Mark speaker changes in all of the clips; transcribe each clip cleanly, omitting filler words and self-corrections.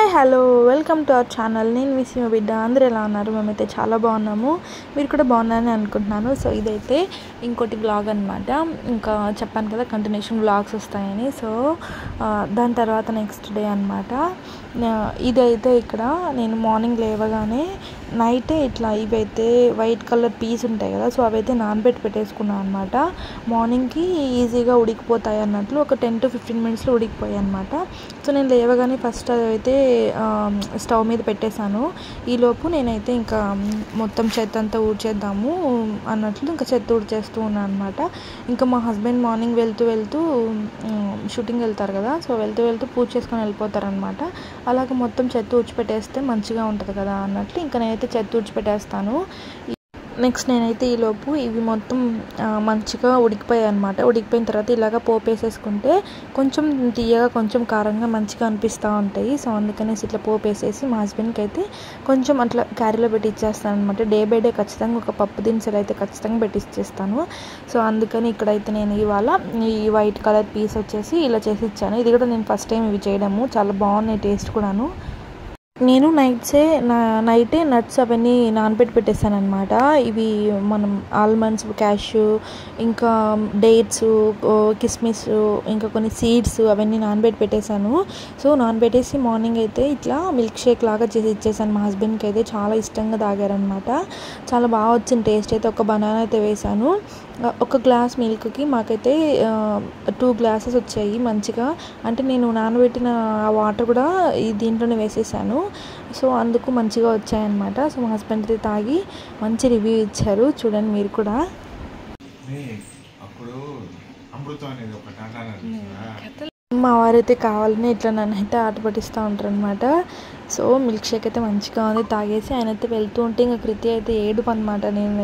Speaker 1: Hi hello welcome to our channel. నేను VC మా బిడ్డ. అందరూ ఎలా ఉన్నారు? మేమైతే చాలా బాగున్నాము, మీరు కూడా బాగున్నారని అనుకుంటున్నాను. సో ఇదైతే ఇంకోటి వ్లాగ్ అనమాట. ఇంకా చెప్పాను కదా కంటిన్యూషన్ వ్లాగ్స్ వస్తాయని. సో దాని తర్వాత నెక్స్ట్ డే అనమాట. ఇదైతే ఇక్కడ నేను మార్నింగ్ లేవగానే నైటే ఇట్లా ఇవైతే వైట్ కలర్ పీస్ ఉంటాయి కదా, సో అవైతే నానబెట్టి పెట్టేసుకున్నాను అనమాట. మార్నింగ్కి ఈజీగా ఉడికిపోతాయి అన్నట్లు ఒక 10 to 15 మినిట్స్లో ఉడికిపోయాయి అనమాట. సో నేను లేవగానే ఫస్ట్ అదైతే స్టవ్ మీద పెట్టేశాను. ఈలోపు నేనైతే ఇంకా మొత్తం చెత్త అంతా ఊడ్చేద్దాము అన్నట్లు ఇంకా చెత్త ఊడ్చేస్తూ ఉన్నాను అనమాట. ఇంకా మా హస్బెండ్ మార్నింగ్ వెళ్తూ షూటింగ్ వెళ్తారు కదా, సో వెళ్తూ పూజ చేసుకొని వెళ్ళిపోతారనమాట. అలాగే మొత్తం చెత్త ఊడ్చిపెట్టేస్తే మంచిగా ఉంటుంది కదా అన్నట్లు ఇంకా నేనైతే చెత్త ఊడ్చిపెట్టేస్తాను. నెక్స్ట్ నేనైతే ఈలోపు ఇవి మొత్తం మంచిగా ఉడికిపోయాయి అనమాట. ఉడికిపోయిన తర్వాత ఇలాగ పోపు వేసేసుకుంటే కొంచెం తీయగా కొంచెం కారంగా మంచిగా అనిపిస్తూ ఉంటాయి. సో అందుకనేసి ఇట్లా పోపు వేసేసి మా హస్బెండ్కి అయితే కొంచెం అట్లా క్యారీలో పెట్టి ఇచ్చేస్తాను అనమాట. డే బై డే ఖచ్చితంగా ఒక పప్పు దినుసులు అయితే ఖచ్చితంగా పెట్టి ఇచ్చేస్తాను. సో అందుకని ఇక్కడైతే నేను ఇవాళ ఈ వైట్ కలర్ పీస్ వచ్చేసి ఇలా చేసి ఇచ్చాను. ఇది కూడా నేను ఫస్ట్ టైం ఇవి చేయడము, చాలా బాగున్నాయి టేస్ట్ కూడాను. నేను నైటే నట్స్ అవన్నీ నానబెట్టి పెట్టేస్తాను అనమాట. ఇవి మనం ఆల్మండ్స్, క్యాష్యూ, ఇంకా డేట్స్, కిస్మిస్, ఇంకా కొన్ని సీడ్స్ అవన్నీ నానబెట్టి పెట్టేశాను. సో నానబెట్టేసి మార్నింగ్ అయితే ఇట్లా మిల్క్ షేక్ లాగా చేసి ఇచ్చేసాను. మా హస్బెండ్కి అయితే చాలా ఇష్టంగా తాగారనమాట. చాలా బాగా వచ్చింది టేస్ట్ అయితే. ఒక బనానా అయితే వేసాను. ఒక గ్లాస్ మిల్క్కి మాకైతే 2 గ్లాసెస్ వచ్చాయి మంచిగా. అంటే నేను నానబెట్టిన ఆ వాటర్ కూడా ఈ దీంట్లోనే వేసేసాను. సో అందుకు మంచిగా వచ్చాయన్నమాట. సో మా హస్బెండ్ తాగి మంచి రివ్యూ ఇచ్చారు, చూడండి మీరు కూడా. మా వారైతే కావాలని ఇట్లా నన్ను అయితే ఆట పట్టిస్తూ ఉంటారు అనమాట. సో మిల్క్ షేక్ అయితే మంచిగా ఉంది. తాగేసి ఆయన అయితే వెళ్తూ ఉంటే ఇంకా కృతి అయితే ఏడుపు అనమాట. నేను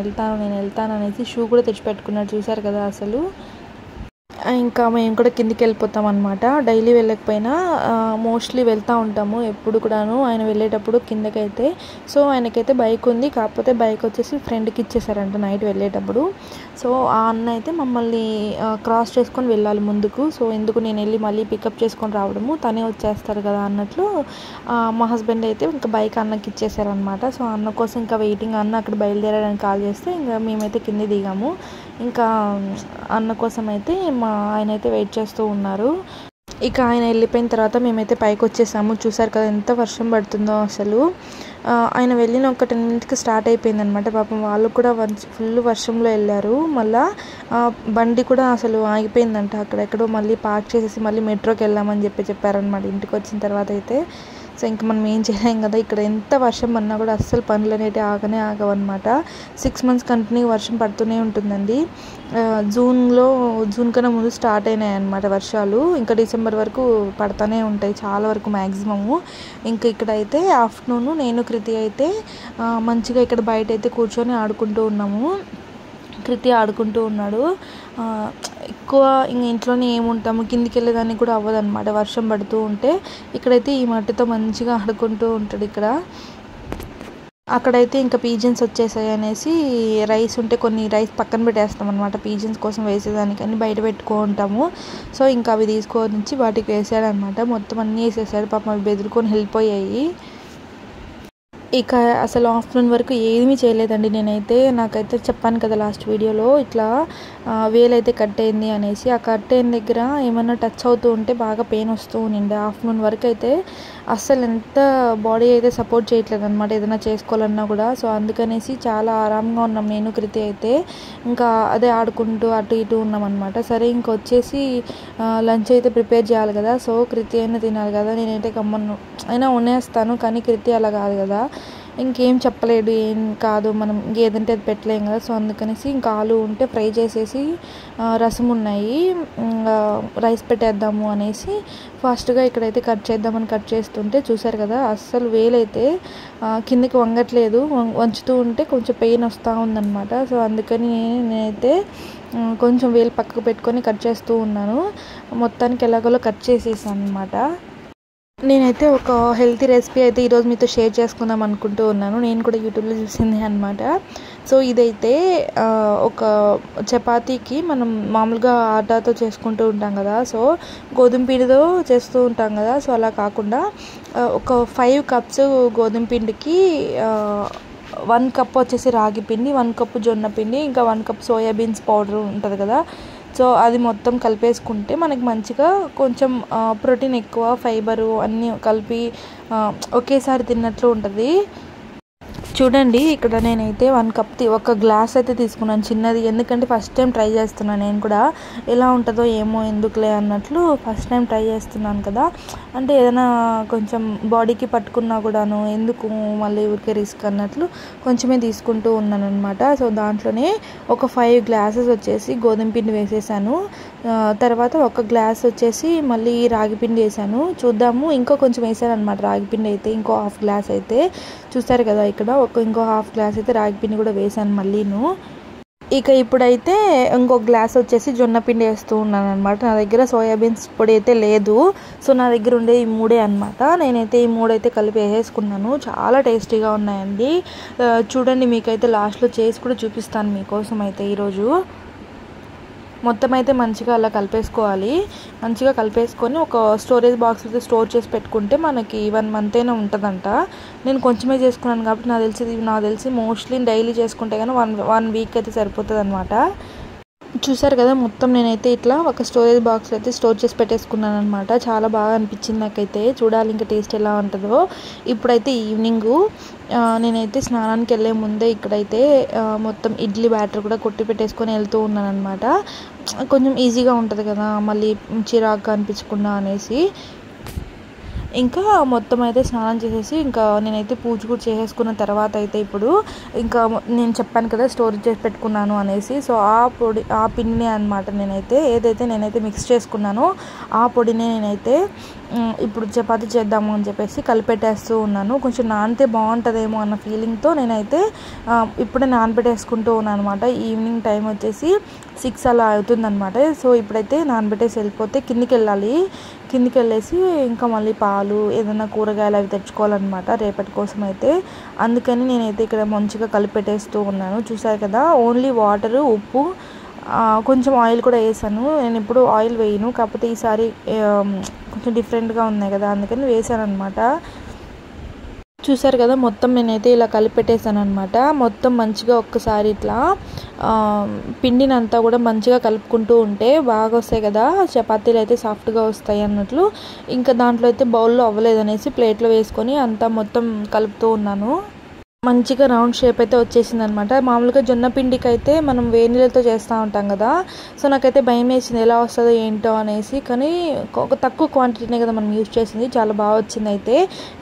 Speaker 1: వెళ్తాను అనేసి షూ కూడా తెచ్చిపెట్టుకున్నాడు, చూసారు కదా అసలు. ఇంకా మేము కూడా కిందికి వెళ్ళిపోతాం అనమాట. డైలీ వెళ్ళకపోయినా మోస్ట్లీ వెళ్తూ ఉంటాము ఎప్పుడు కూడాను ఆయన వెళ్ళేటప్పుడు కిందకైతే. సో ఆయనకైతే బైక్ ఉంది, కాకపోతే బైక్ వచ్చేసి ఫ్రెండ్కి ఇచ్చేసారంట నైట్ వెళ్ళేటప్పుడు. సో ఆ అన్న అయితే మమ్మల్ని క్రాస్ చేసుకొని వెళ్ళాలి ముందుకు. సో ఎందుకు నేను వెళ్ళి మళ్ళీ పికప్ చేసుకొని రావడము, తనే వచ్చేస్తారు కదా అన్నట్లు మా హస్బెండ్ అయితే ఇంకా బైక్ అన్నకి ఇచ్చేసారనమాట. సో అన్న కోసం ఇంకా వెయిటింగ్. అన్న అక్కడ బయలుదేరాలని కాల్ చేస్తే ఇంకా మేమైతే కింద దిగాము. ఇంకా అన్న కోసం అయితే ఆయన అయితే వెయిట్ చేస్తూ ఉన్నారు. ఇక ఆయన వెళ్ళిపోయిన తర్వాత మేమైతే పైకి వచ్చేసాము. చూసారు కదా ఎంత వర్షం పడుతుందో అసలు. ఆయన వెళ్ళిన ఒక 10 minutesకి స్టార్ట్ అయిపోయింది అనమాట. పాపం వాళ్ళు కూడా ఫుల్ వర్షంలో వెళ్ళారు. మళ్ళీ బండి కూడా అసలు ఆగిపోయిందంట అక్కడెక్కడో. మళ్ళీ పార్క్ చేసేసి మళ్ళీ మెట్రోకి వెళ్ళామని చెప్పారనమాట ఇంటికి వచ్చిన తర్వాత అయితే. సో ఇంకా మనం ఏం చేయలేం కదా, ఇక్కడ ఎంత వర్షం పడినా కూడా అస్సలు పనులు అనేవి ఆగవన్నమాట. 6 months కంటిన్యూ వర్షం పడుతూనే ఉంటుందండి. జూన్ కన్నా ముందు స్టార్ట్ అయినాయి అన్నమాట వర్షాలు. ఇంకా డిసెంబర్ వరకు పడుతూనే ఉంటాయి చాలా వరకు మ్యాక్సిమము. ఇంకా ఇక్కడైతే ఆఫ్టర్నూన్ నేను కృతి అయితే మంచిగా ఇక్కడ బయట అయితే కూర్చొని ఆడుకుంటూ ఉన్నాము. కృతి ఆడుకుంటూ ఉన్నాడు. ఎక్కువ ఇంక ఇంట్లోనే ఏముంటాము, కిందికి వెళ్ళేదానికి కూడా అవ్వదన్నమాట వర్షం పడుతూ ఉంటే. ఇక్కడైతే ఈ మట్టితో మంచిగా ఆడుకుంటూ ఉంటాడు ఇక్కడ. అక్కడైతే ఇంకా పీజన్స్ వచ్చేసాయి అనేసి రైస్ ఉంటే కొన్ని రైస్ పక్కన పెట్టేస్తాం అనమాట పీజన్స్ కోసం వేసేదానికని బయట పెట్టుకుంటాము. సో ఇంకా అవి తీసుకొని వచ్చి వాటికి వేసాడనమాట. మొత్తం అన్నీ వేసేసాడు. పాపం అవి బెదిరుకొని వెళ్ళిపోయాయి. ఇక అసలు ఆఫ్టర్నూన్ వరకు ఏమీ చేయలేదండి నేనైతే. నాకైతే చెప్పాను కదా లాస్ట్ వీడియోలో ఇట్లా వేలైతే కట్ అయింది అనేసి. ఆ కట్ అయిన దగ్గర ఏమన్నా టచ్ అవుతూ ఉంటే బాగా పెయిన్ వస్తూ ఉండింది. ఆఫ్టర్నూన్ వరకు అయితే అస్సలు ఎంత బాడీ అయితే సపోర్ట్ చేయట్లేదు అనమాట ఏదైనా చేసుకోవాలన్నా కూడా. సో అందుకనేసి చాలా ఆరాంగా ఉన్నాం నేను కృతి అయితే. ఇంకా అదే ఆడుకుంటూ అటు ఇటు ఉన్నాం అనమాట. సరే ఇంకొచ్చేసి లంచ్ అయితే ప్రిపేర్ చేయాలి కదా. సో కృతి అయినా తినాలి కదా, నేనైతే గమ్మను అయినా ఉండేస్తాను, కానీ కృతి అలా కాదు కదా, ఇంకేం చెప్పలేడు, ఏం కాదు మనం ఏదంటే అది పెట్టలేం కదా. సో అందుకనేసి ఇంకా ఆలు ఉంటే ఫ్రై చేసేసి రసం ఉన్నాయి రైస్ పెట్టేద్దాము అనేసి ఫాస్ట్గా ఇక్కడైతే కట్ చేద్దామని కట్ చేస్తుంటే చూసారు కదా అస్సలు వేలైతే కిందకి వంగట్లేదు. వంచుతూ ఉంటే కొంచెం పెయిన్ వస్తూ ఉందన్నమాట. సో అందుకని నేనైతే కొంచెం వేలు పక్కకు పెట్టుకొని కట్ చేస్తూ ఉన్నాను. మొత్తానికి ఎలాగోలో కట్ చేసేసాను అనమాట. నేనైతే ఒక హెల్తీ రెసిపీ అయితే ఈరోజు మీతో షేర్ చేసుకుందాం అనుకుంటూ ఉన్నాను. నేను కూడా యూట్యూబ్లో చూసింది అనమాట. సో ఇదైతే ఒక చపాతీకి మనం మామూలుగా ఆటాతో చేసుకుంటూ ఉంటాం కదా, సో గోధుమ పిండితో చేస్తూ ఉంటాం కదా. సో అలా కాకుండా ఒక 5 కప్స్ గోధుమ పిండికి 1 కప్ వచ్చేసి రాగి పిండి, 1 కప్పు జొన్న పిండి, ఇంకా 1 కప్ సోయాబీన్స్ పౌడర్ ఉంటుంది కదా. సో అది మొత్తం కలిపేసుకుంటే మనకి మంచిగా కొంచెం ప్రోటీన్ ఎక్కువ, ఫైబరు అన్నీ కలిపి ఒకేసారి తిన్నట్లు ఉంటుంది. చూడండి, ఇక్కడ నేనైతే 1 కప్ ఒక గ్లాస్ అయితే తీసుకున్నాను చిన్నది. ఎందుకంటే ఫస్ట్ టైం ట్రై చేస్తున్నాను నేను కూడా, ఎలా ఉంటుందో ఏమో ఎందుకులే అన్నట్లు ఫస్ట్ టైం ట్రై చేస్తున్నాను కదా. అంటే ఏదైనా కొంచెం బాడీకి పట్టుకున్నా కూడాను ఎందుకు మళ్ళీ ఊరికే రిస్క్ అన్నట్లు కొంచెమే తీసుకుంటూ ఉన్నాను అనమాట. సో దాంట్లోనే ఒక 5 గ్లాసెస్ వచ్చేసి గోధుమ పిండి వేసేసాను. తర్వాత 1 గ్లాస్ వచ్చేసి మళ్ళీ రాగి పిండి వేసాను. చూద్దాము, ఇంకో కొంచెం వేసాను అనమాట రాగి పిండి అయితే, ఇంకో 1/2 గ్లాస్ అయితే చూస్తారు కదా ఇక్కడ, ఇంకో 1/2 గ్లాస్ అయితే రాగి పిండి కూడా వేసాను మళ్ళీను. ఇక ఇప్పుడైతే ఇంకొక గ్లాస్ వచ్చేసి జొన్న పిండి వేస్తూ ఉన్నాను అనమాట. నా దగ్గర సోయాబీన్స్ పొడి అయితే లేదు, సో నా దగ్గర ఉండే ఈ 3 అనమాట. నేనైతే ఈ 3 అయితే కలిపి వేసేసుకున్నాను. చాలా టేస్టీగా ఉన్నాయండి. చూడండి, మీకైతే లాస్ట్లో చేసి కూడా చూపిస్తాను మీకోసం అయితే. ఈరోజు మొత్తం అయితే మంచిగా అలా కలిపేసుకోవాలి. మంచిగా కలిపేసుకొని ఒక స్టోరేజ్ బాక్స్ అయితే స్టోర్ చేసి పెట్టుకుంటే మనకి 1 మంత్ అయినా ఉంటుందంట. నేను కొంచెమే చేసుకున్నాను కాబట్టి నాకు తెలిసి మోస్ట్లీ డైలీ చేసుకుంటే కానీ 1 వీక్ అయితే సరిపోతుంది అనమాట. చూసారు కదా, మొత్తం నేనైతే ఇట్లా ఒక స్టోరేజ్ బాక్స్లో అయితే స్టోర్ చేసి పెట్టేసుకున్నాను అనమాట. చాలా బాగా అనిపించింది నాకైతే. చూడాలి ఇంకా టేస్ట్ ఎలా ఉంటుందో. ఇప్పుడైతే ఈవినింగు నేనైతే స్నానానికి వెళ్ళే ముందే ఇక్కడైతే మొత్తం ఇడ్లీ బ్యాటర్ కూడా కొట్టి పెట్టేసుకొని వెళ్తూ ఉన్నాను అనమాట. కొంచెం ఈజీగా ఉంటుంది కదా, మళ్ళీ చిరాకుగా అనిపించకుండా అనేసి. ఇంకా మొత్తం అయితే స్నానం చేసేసి ఇంకా నేనైతే పూజ కూడా చేసేసుకున్న తర్వాత అయితే ఇప్పుడు ఇంకా నేను చెప్పాను కదా స్టోర్ చేసి పెట్టుకున్నాను అనేసి. సో ఆ పిండిని అనమాట నేనైతే మిక్స్ చేసుకున్నానో ఆ పొడిని నేనైతే ఇప్పుడు చపాతీ చేద్దాము అని చెప్పేసి కలిపెట్టేస్తూ ఉన్నాను. కొంచెం నానితే బాగుంటుందేమో అన్న ఫీలింగ్తో నేనైతే ఇప్పుడే నానబెట్టేసుకుంటూ ఉన్నాను అనమాట. ఈవినింగ్ టైం వచ్చేసి 6 అలా అవుతుందన్నమాట. సో ఇప్పుడైతే నానబెట్టేసి వెళ్ళిపోతే కిందికి వెళ్ళేసి ఇంకా మళ్ళీ పాలు ఏదైనా కూరగాయలు అవి తెచ్చుకోవాలన్నమాట రేపటి కోసం అయితే. అందుకని నేనైతే ఇక్కడ మంచిగా కలిపెట్టేస్తూ ఉన్నాను. చూసారు కదా, ఓన్లీ వాటరు, ఉప్పు, కొంచెం ఆయిల్ కూడా వేసాను. నేను ఇప్పుడు ఆయిల్ వేయను, కాకపోతే ఈసారి కొంచెం డిఫరెంట్గా ఉన్నాయి కదా అందుకని వేసాను అనమాట. చూసారు కదా, మొత్తం నేనైతే ఇలా కలిపెట్టేసాను అనమాట. మొత్తం మంచిగా ఒక్కసారి ఇట్లా పిండిని అంతా కూడా మంచిగా కలుపుకుంటూ ఉంటే బాగా వస్తాయి కదా చపాతీలు అయితే, సాఫ్ట్గా వస్తాయి అన్నట్లు. ఇంకా దాంట్లో అయితే బౌల్లో అవ్వలేదనేసి ప్లేట్లో వేసుకొని అంతా మొత్తం కలుపుతూ ఉన్నాను. మంచిగా రౌండ్ షేప్ అయితే వచ్చేసింది అనమాట. మామూలుగా జొన్న పిండికి అయితే మనం వేడి నీళ్ళతో చేస్తూ ఉంటాం కదా. సో నాకైతే భయం వేసింది ఎలా వస్తుందో ఏంటో అనేసి, కానీ ఒక తక్కువ క్వాంటిటీనే కదా మనం యూజ్ చేసింది, చాలా బాగా వచ్చింది అయితే.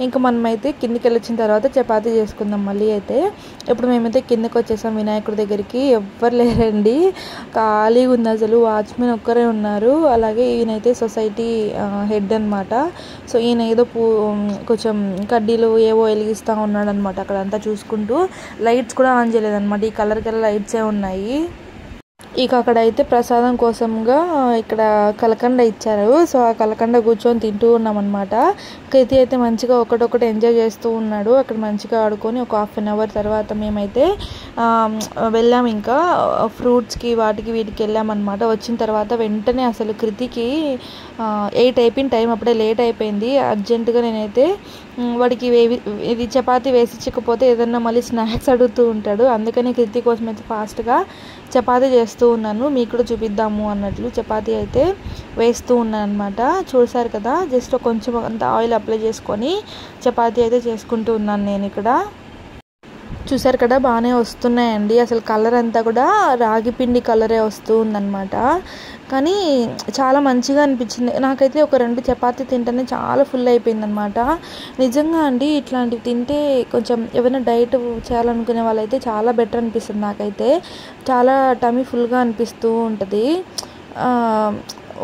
Speaker 1: ఇంకా మనమైతే కిందికి వెళ్ళొచ్చిన తర్వాత చపాతీ చేసుకుందాం మళ్ళీ అయితే. ఇప్పుడు మేమైతే కిందకి వచ్చేసాం వినాయకుడి దగ్గరికి. ఎవ్వరు లేరండి, ఖాళీగా ఉంది అసలు. వాచ్మెన్ ఒక్కరే ఉన్నారు. అలాగే ఈయనైతే సొసైటీ హెడ్ అనమాట. సో ఈయన ఏదో కొంచెం కడ్డీలు ఏవో వెలిగిస్తూ ఉన్నాడు అనమాట అక్కడంతా చూసుకుంటూ. లైట్స్ కూడా ఆన్ చేయలేదన్నమాట, ఈ కలర్ లైట్సే ఉన్నాయి. ఇక అక్కడైతే ప్రసాదం కోసంగా ఇక్కడ కలకండ ఇచ్చారు. సో ఆ కలకండ కూర్చొని తింటూ ఉన్నామన్నమాట. కృతి అయితే మంచిగా ఒకటొకటి ఎంజాయ్ చేస్తూ ఉన్నాడు. అక్కడ మంచిగా ఆడుకొని ఒక 1/2 అవర్ తర్వాత మేమైతే వెళ్ళాము. ఇంకా ఫ్రూట్స్కి వీటికి వెళ్ళామన్నమాట. వచ్చిన తర్వాత వెంటనే అసలు కృతికి 8 అయిపోయిన టైం, అప్పుడే లేట్ అయిపోయింది. అర్జెంటుగా నేనైతే వాడికి ఇది చపాతీ వేసిచ్చకపోతే ఏదన్నా మళ్ళీ స్నాక్స్ అడుగుతూ ఉంటాడు. అందుకని కృతి కోసం అయితే ఫాస్ట్గా చపాతీ చేస్తూ ఉన్నాను, మీకు కూడా చూపిద్దాము అన్నట్లు చపాతీ అయితే వేస్తూ ఉన్నాను అనమాట. చూసారు కదా, జస్ట్ కొంచెం అంత ఆయిల్ అప్లై చేసుకొని చపాతీ అయితే చేసుకుంటూ ఉన్నాను నేను ఇక్కడ. చూసారు కదా, బాగానే వస్తున్నాయండి. అసలు కలర్ అంతా కూడా రాగి పిండి కలరే వస్తూ ఉందన్నమాట. కానీ చాలా మంచిగా అనిపించింది నాకైతే. ఒక 2 చపాతీ తింటేనే చాలా ఫుల్ అయిపోయింది అనమాట. నిజంగా అండి, ఇట్లాంటివి తింటే కొంచెం ఏమైనా డైట్ చేయాలనుకునే వాళ్ళైతే చాలా బెటర్ అనిపిస్తుంది నాకైతే. చాలా టమీ ఫుల్గా అనిపిస్తూ ఉంటుంది.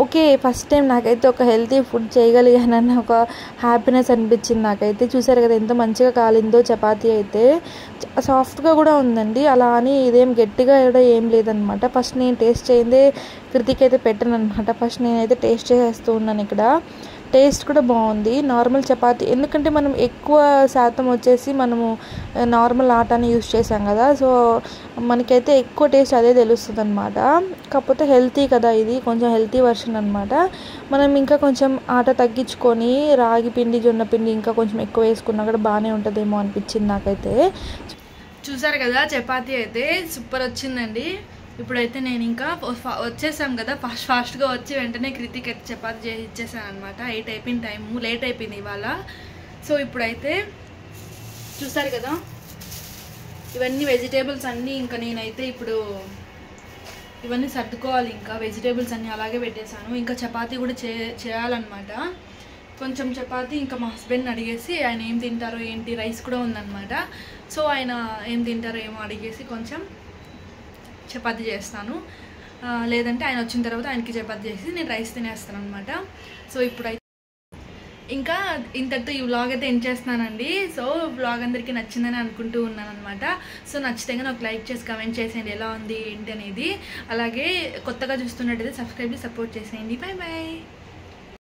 Speaker 1: ఓకే, ఫస్ట్ టైం నాకైతే ఒక హెల్తీ ఫుడ్ చేయగలిగానన్న ఒక హ్యాపీనెస్ అనిపించింది నాకైతే. చూసారు కదా ఎంత మంచిగా కాలిందో చపాతీ అయితే. సాఫ్ట్గా కూడా ఉందండి, అలా అని ఇదేం గట్టిగా కూడా ఏం లేదనమాట. ఫస్ట్ నేను టేస్ట్ చేయిందే కృతికి అయితే పెట్టాను అనమాట. ఫస్ట్ నేనైతే టేస్ట్ చేసేస్తూ ఉన్నాను ఇక్కడ. టేస్ట్ కూడా బాగుంది నార్మల్ చపాతీ. ఎందుకంటే మనం ఎక్కువ శాతం వచ్చేసి మనము నార్మల్ ఆటాని యూస్ చేసాం కదా, సో మనకైతే ఎక్కువ టేస్ట్ అదే తెలుస్తుంది అనమాట. కాకపోతే హెల్తీ కదా, ఇది కొంచెం హెల్తీ వర్షన్ అనమాట. మనం ఇంకా కొంచెం ఆట తగ్గించుకొని రాగి పిండి జొన్న పిండి ఇంకా కొంచెం ఎక్కువ వేసుకున్నా కూడా బాగానే ఉంటుందేమో అనిపించింది నాకైతే. చూసారు కదా చపాతీ అయితే సూపర్ వచ్చిందండి. ఇప్పుడైతే నేను ఇంకా వచ్చేసాం కదా, ఫాస్ట్గా వచ్చి వెంటనే కృతిక్ అయితే చపాతీ చేసి ఇచ్చేసాను అనమాట. 8 అయిపోయింది, టైము లేట్ అయిపోయింది ఇవాళ. సో ఇప్పుడైతే చూసారు కదా ఇవన్నీ వెజిటేబుల్స్ అన్నీ ఇంకా నేనైతే ఇప్పుడు ఇవన్నీ సర్దుకోవాలి. ఇంకా వెజిటేబుల్స్ అన్నీ అలాగే పెట్టేశాను. ఇంకా చపాతీ కూడా చేయాలన్నమాట. కొంచెం చపాతీ ఇంకా మా హస్బెండ్ని అడిగేసి ఆయన ఏం తింటారో ఏంటి, రైస్ కూడా ఉందన్నమాట. సో ఆయన ఏం తింటారో ఏమో అడిగేసి కొంచెం చపాతీ చేస్తాను. లేదంటే ఆయన వచ్చిన తర్వాత ఆయనకి చపాతీ చేసి నేను రైస్ తినేస్తాను అనమాట. సో ఇప్పుడైతే ఇంకా ఇంతటితో ఈ వ్లాగ్ అయితే ఎండ్ చేస్తున్నానండి. సో వ్లాగ్ అందరికీ నచ్చిందని అనుకుంటూ ఉన్నాను అనమాట. సో నచ్చితే నాకు లైక్ చేసి కమెంట్ చేసేయండి ఎలా ఉంది ఏంటి అనేది. అలాగే కొత్తగా చూస్తున్నట్టయితే సబ్స్క్రైబ్ చేసి సపోర్ట్ చేసేయండి. Bye bye.